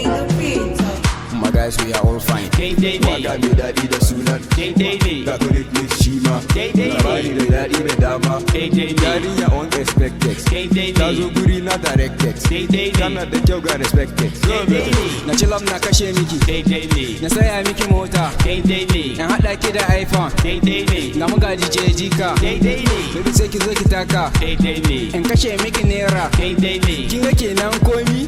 My guys, we are all fine. Waka mai daɗi da sunan ga Collective Shima. Labari da daɗi da dama. Yarinya unexpected. Ta zo guri na directed. Kana da kyau ga respected. Na ci lam na kashe miki. Na saya miki mota. Na haɗa ki da iPhone. Na muga DJ Jika. Baby sai ki zo ki taka. In kashe miki naira. Kin ga kenan komi?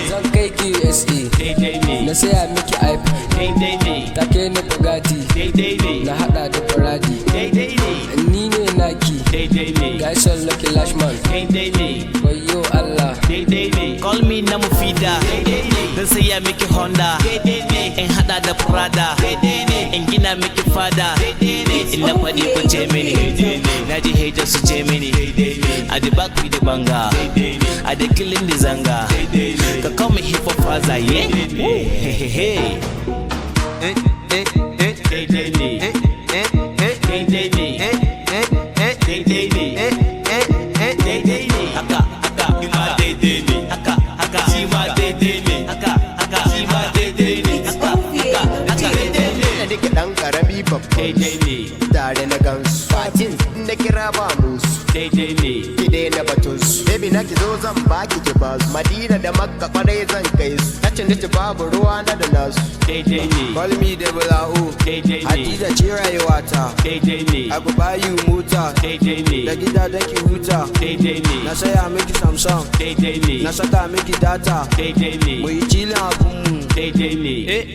Zan kai ki USA. Na saya miki iPhone. Take ni Bugatti. Na hada da Ferrari. Ni ne naki. Guys on Lucky Lashman. Wayo Allah. Call me na mufida. Dan saya miki Honda. In hada da Prada. In gina miki fada. In na faɗi ku ce mini. Na ji haters su ce mini. I the back with the banga. I the killing the zanga. Ka call me hip hop faza, yeah. Hey hey Dan karami babban tare na gansu fatin na kira ba musu kide na batunsu baby na ki zo zan baki ki basu Madina da Makka kwarai zan kai su tacin da babu ruwa na da nasu Call me da Bula'u. Hadiza ce rayuwata. I go buy you mota. Da gida don ki huta. Na saya miki Samsung. Na saka miki data. Mu yi cilin abunmu.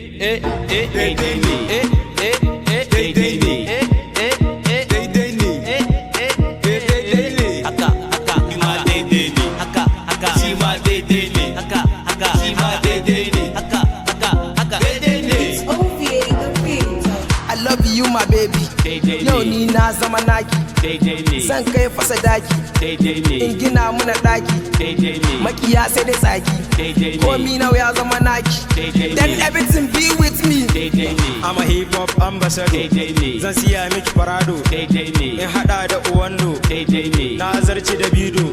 I love you my baby. Yau ni na zama naki. Zan kai fasa daki. In gina muna daki. Makiya sai da tsaki. Komi nau ya zama naki. Then everything be with me. I'm a hip hop ambassador. Zan siya miki Parado. In hada da Uwando. Na zarci da Bido.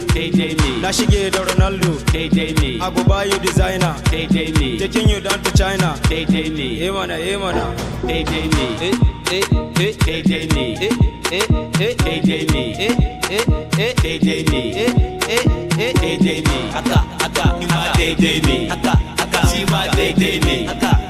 Na shige da Ronaldo. I go buy you designer. Taking you down to China. Emana, Emana. Aka, aka, aka, aka, aka, aka, aka, aka, aka, aka, aka, aka,